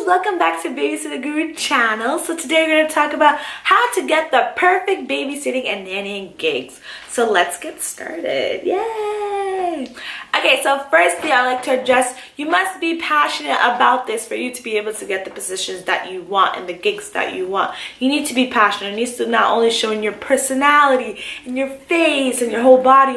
welcome back to Babysitter Guru channel. So today we're going to talk about how to get the perfect babysitting and nannying gigs. So let's get started. Yay! Okay, so firstly I like to address you must be passionate about this for you to be able to get the positions that you want and the gigs that you want. You need to be passionate. It needs to not only show in your personality and your face and your whole body,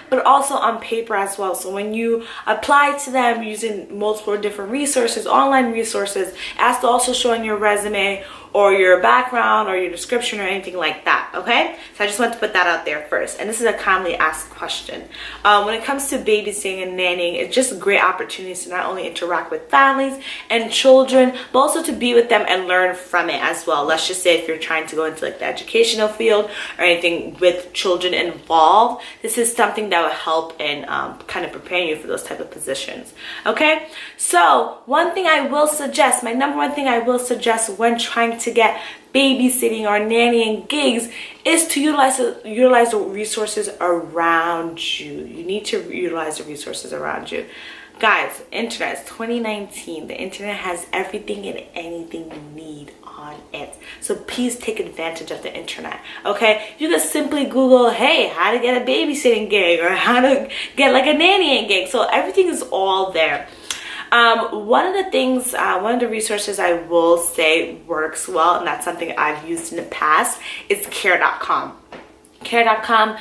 but also on paper as well. So when you apply to them using multiple different resources, online resources, it has to also show in your resume or your background or your description or anything like that, okay? So I just want to put that out there first. And this is a commonly asked question. When it comes to babysitting and nannying, it's just great opportunities to not only interact with families and children, but also to be with them and learn from it as well. Let's just say if you're trying to go into like the educational field or anything with children involved, this is something that will help in kind of preparing you for those type of positions, okay? So one thing I will suggest, my number one thing I will suggest when trying to get babysitting or nannying gigs is to utilize the resources around you. You need to utilize the resources around you. Guys, internet, it's 2019. The internet has everything and anything you need on it. So please take advantage of the internet, okay? You can simply Google, hey, how to get a babysitting gig or how to get like a nannying gig. So everything is all there. One of the resources I will say works well, and that's something I've used in the past, is care.com. Care.com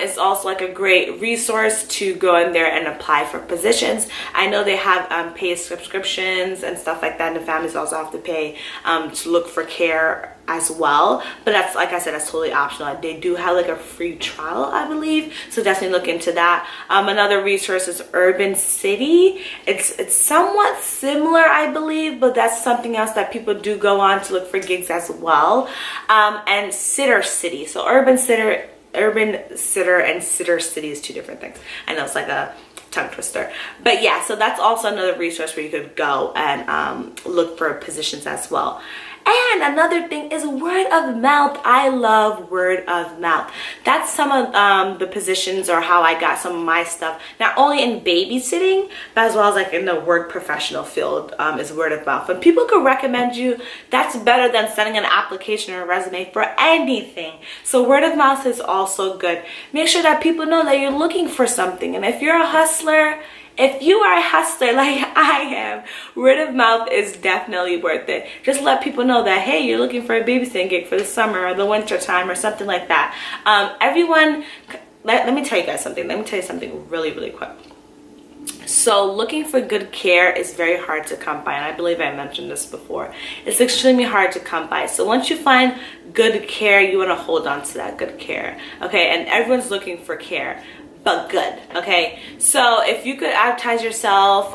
is also like a great resource to go in there and apply for positions. I know they have paid subscriptions and stuff like that, and the families also have to pay to look for care as well, but that's, like I said, that's totally optional. They do have like a free trial, I believe, so definitely look into that. Another resource is Urban City. It's somewhat similar, I believe, but that's something else that people do go on to look for gigs as well. And Sitter City. So Urban Sitter and Sitter City is two different things. I know it's like a tongue twister, but yeah, so that's also another resource where you could go and look for positions as well. And another thing is word of mouth. I love word of mouth. That's some of the positions or how I got some of my stuff, not only in babysitting, but as well as like in the work professional field, is word of mouth. When people could recommend you, that's better than sending an application or a resume for anything. So word of mouth is also good. Make sure that people know that you're looking for something. And if you're a hustler, if you are a hustler like I am, word of mouth is definitely worth it. Just let people know that, hey, you're looking for a babysitting gig for the summer or the winter time or something like that. Let me tell you guys something. Let me tell you something really, really quick. So looking for good care is very hard to come by, and I believe I mentioned this before. It's extremely hard to come by. So once you find good care, you want to hold on to that good care, okay? And everyone's looking for care, but good, okay? So if you could advertise yourself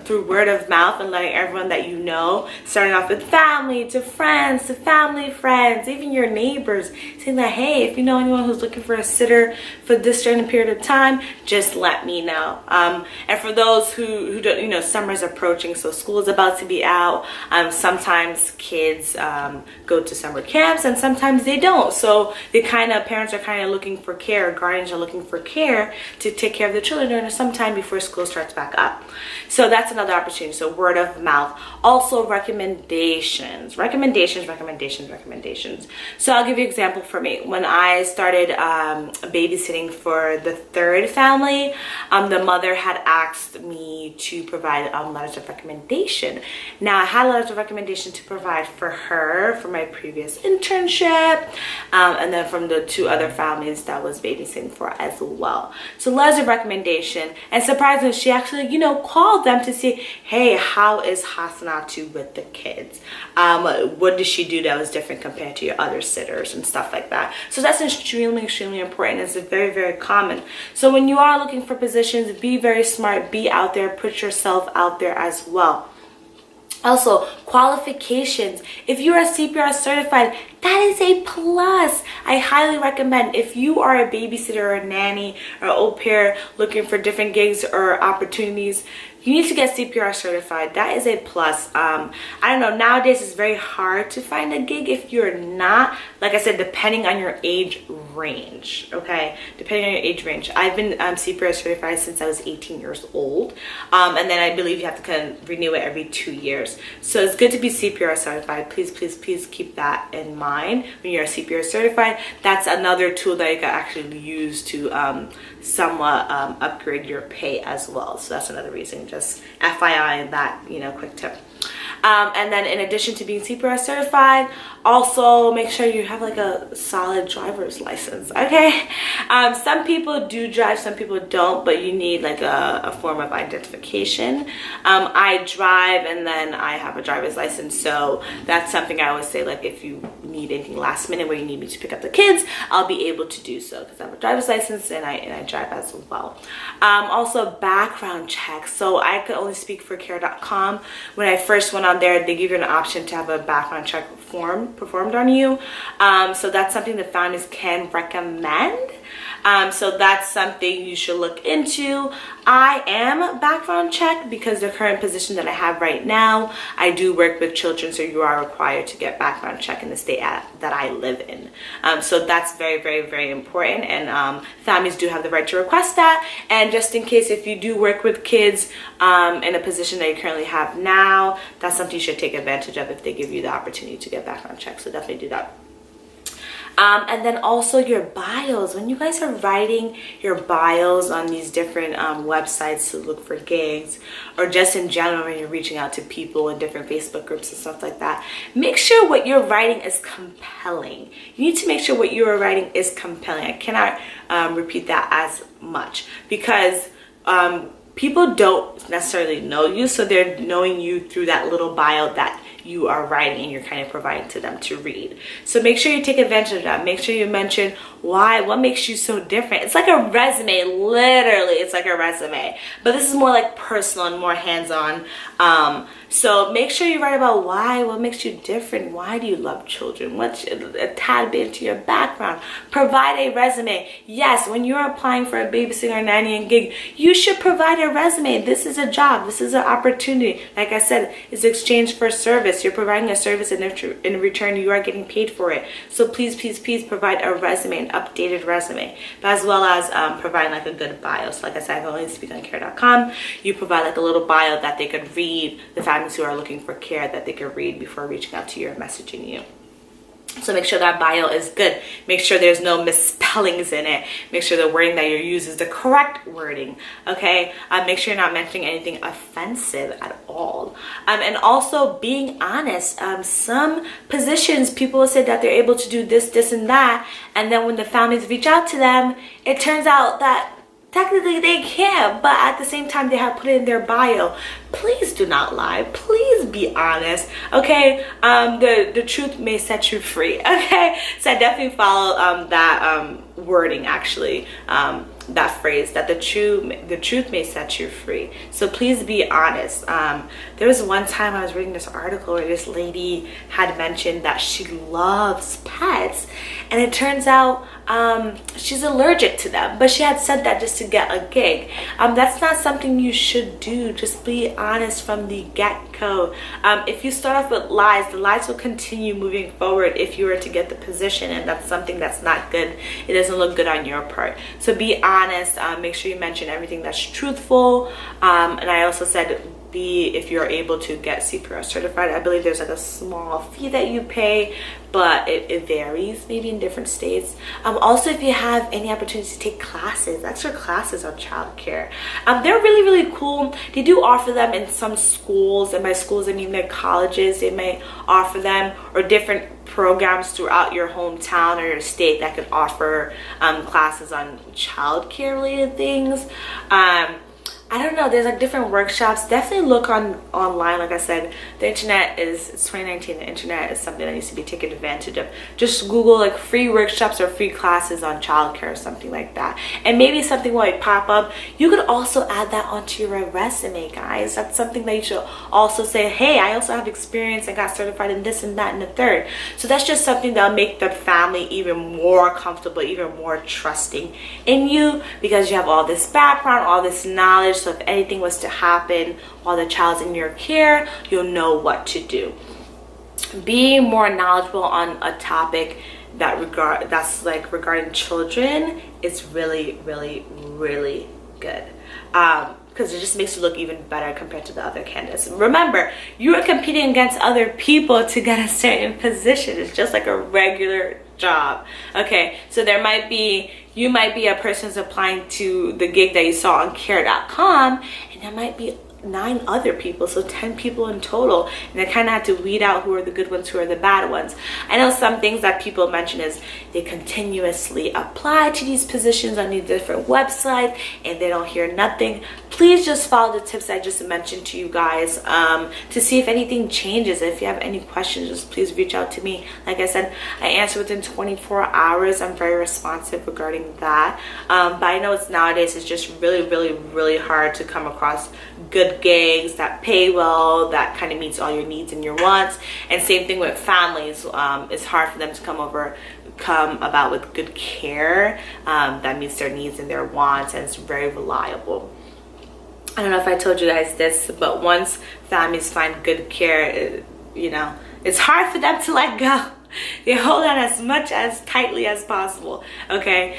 through word of mouth and letting everyone that you know, starting off with family to friends to family friends, even your neighbors, saying that, hey, if you know anyone who's looking for a sitter for this certain period of time, just let me know. And for those who don't, you know, summer's approaching, so school is about to be out. Sometimes kids go to summer camps and sometimes they don't. So parents are kind of looking for care, guardians are looking for care to take care of the children during some time before school starts back up. So that's another opportunity. So word of mouth. Also recommendations. So I'll give you an example for me. When I started babysitting for the third family, the mother had asked me to provide letters of recommendation. Now I had letters of recommendation to provide for her for my previous internship, and then from the two other families that was babysitting for as well. So letters of recommendation, and surprisingly, she actually, you know, called them to see, hey, how is Hasanatu with the kids? What did she do that was different compared to your other sitters and stuff like that? So that's extremely, extremely important. It's very, very common. So when you are looking for positions, be very smart, be out there, put yourself out there as well. Also, qualifications. If you are CPR certified, that is a plus. I highly recommend, if you are a babysitter or a nanny or au pair looking for different gigs or opportunities, you need to get CPR certified. That is a plus. I don't know, nowadays it's very hard to find a gig if you're not, like I said, depending on your age range, okay? Depending on your age range. I've been CPR certified since I was 18 years old. And then I believe you have to kind of renew it every 2 years. So it's good to be CPR certified. Please, please, please keep that in mind when you're CPR certified. That's another tool that you can actually use to somewhat upgrade your pay as well. So that's another reason, just FYI and that, quick tip. And then in addition to being CPR certified, also make sure you have like a solid driver's license, okay? Some people do drive, some people don't, but you need like a form of identification. I drive and then I have a driver's license, so that's something I always say, like if you need anything last minute where you need me to pick up the kids, I'll be able to do so because I have a driver's license and I drive as well. Also background checks. So I could only speak for care.com. When I first went on there, they give you an option to have a background check form performed on you. So that's something the families can recommend. So that's something you should look into. I am background checked because the current position that I have right now, I do work with children, so you are required to get background check in the state that I live in. So that's very, very, very important, and families do have the right to request that. And just in case, if you do work with kids in a position that you currently have now, that's something you should take advantage of if they give you the opportunity to get background check. So definitely do that. And then also your bios. When you guys are writing your bios on these different websites to look for gigs, or just in general when you're reaching out to people in different Facebook groups and stuff like that, make sure what you're writing is compelling. You need to make sure what you are writing is compelling. I cannot repeat that as much, because people don't necessarily know you, so they're knowing you through that little bio that you are writing and you're kind of providing to them to read. So make sure you take advantage of that. Make sure you mention why, what makes you so different. It's like a resume, literally, it's like a resume. But this is more like personal and more hands-on. So make sure you write about why, what makes you different. Why do you love children? What's a tad bit into your background? Provide a resume. Yes, when you're applying for a babysitter, nanny, and gig, you should provide a resume. This is a job. This is an opportunity. Like I said, it's exchange for service. You're providing a service, and in return, you are getting paid for it. So please, please, please provide a resume, an updated resume, but as well as providing like a good bio. So like I said, I can only speak on care.com. You provide like a little bio that they could read, the families who are looking for care, that they could read before reaching out to you or messaging you. So make sure that bio is good. Make sure there's no misspellings in it. Make sure the wording that you use is the correct wording, okay? Make sure you're not mentioning anything offensive at all. And also being honest. Some positions, people will say that they're able to do this, this, and that. And then when the families reach out to them, it turns out that technically they can't, but at the same time they have put it in their bio. Please do not lie. Please be honest, okay? The truth may set you free, okay? So I definitely follow that wording, actually, that phrase, that the truth may set you free. So please be honest. There was one time I was reading this article where this lady had mentioned that she loves pets, and it turns out she's allergic to them, but she had said that just to get a gig. That's not something you should do. Just be honest from the get-go. If you start off with lies, the lies will continue moving forward if you were to get the position, and that's something that's not good. It doesn't look good on your part. So be honest. Make sure you mention everything that's truthful. And I also said, if you're able to get CPR certified, I believe there's like a small fee that you pay, but it varies maybe in different states. Also, if you have any opportunity to take classes, extra classes on childcare, they're really, really cool. They do offer them in some schools, and by schools I mean their colleges. They may offer them, or different programs throughout your hometown or your state that could offer classes on childcare related things. I don't know, there's like different workshops. Definitely look online. Like I said, the internet it's 2019. The internet is something that needs to be taken advantage of. Just Google like free workshops or free classes on childcare or something like that, and maybe something will like pop up. You could also add that onto your resume, guys. That's something that you should also say, hey, I also have experience and got certified in this and that and the third. So that's just something that'll make the family even more comfortable, even more trusting in you, because you have all this background, all this knowledge. So if anything was to happen while the child's in your care, you'll know what to do. Being more knowledgeable on a topic that's regarding children is really, really, really good. Because because it just makes you look even better compared to the other candidates. And remember, you are competing against other people to get a certain position. It's just like a regular job. Okay, so you might be a person who's applying to the gig that you saw on care.com, and there might be 9 other people, so 10 people in total, and I kind of have to weed out who are the good ones, who are the bad ones. I know some things that people mention is they continuously apply to these positions on these different websites and they don't hear nothing. Please just follow the tips I just mentioned to you guys to see if anything changes. If you have any questions, just please reach out to me. Like I said, I answer within 24 hours. I'm very responsive regarding that, but I know nowadays it's just really hard to come across good gigs that pay well, that kind of meets all your needs and your wants. And same thing with families. It's hard for them to come about with good care that meets their needs and their wants, and it's very reliable. I don't know if I told you guys this, but once families find good care, it's hard for them to let go. They hold on as tightly as possible. Okay,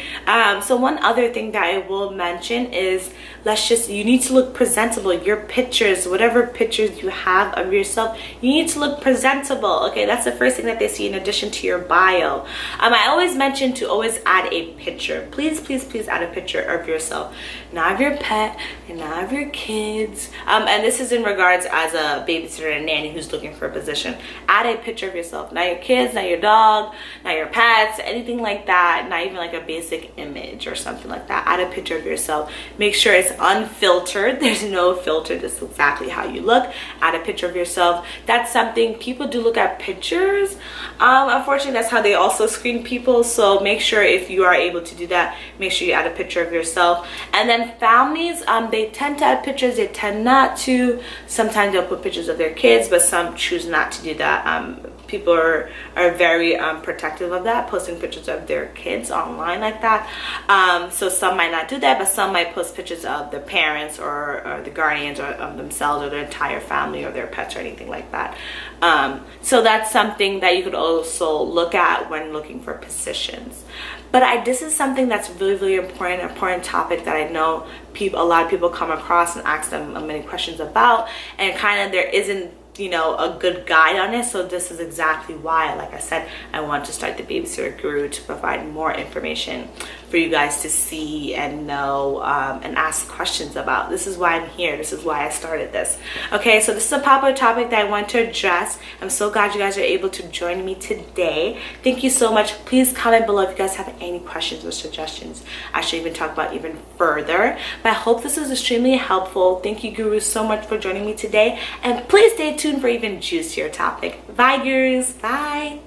so one other thing that I will mention is you need to look presentable. Your pictures, whatever pictures you have of yourself, you need to look presentable. Okay, that's the first thing that they see in addition to your bio. I always mention to always add a picture. Please add a picture of yourself, not of your pet and not of your kids. And this is in regards as a babysitter and nanny who's looking for a position. Add a picture of yourself, not your kids, not your dog, not your pets, anything like that. Not even like a basic image or something like that. Add a picture of yourself. Make sure it's unfiltered. There's no filter. This is exactly how you look. Add a picture of yourself. That's something people do look at pictures. Unfortunately, that's how they also screen people. So make sure if you are able to do that, make sure you add a picture of yourself. And then families, they tend to add pictures. They tend not to. Sometimes they'll put pictures of their kids, but some choose not to do that. People are very protective of that, posting pictures of their kids online like that. So some might not do that, but some might post pictures of the parents or the guardians or of themselves or their entire family or their pets or anything like that. So that's something that you could also look at when looking for positions. But this is something that's really important topic that I know a lot of people come across and ask them many questions about, and kind of there isn't a good guide on it. So this is exactly why, like I said, I want to start the Babysitter Guru, to provide more information for you guys to see and know and ask questions about. This is why I'm here. This is why I started this. Okay, so this is a popular topic that I want to address. I'm so glad you guys are able to join me today. Thank you so much. Please comment below if you guys have any questions or suggestions I should even talk about even further. But I hope this was extremely helpful. Thank you, Gurus, so much for joining me today, and please stay tuned for even juicier topic. Bye, Gurus. Bye.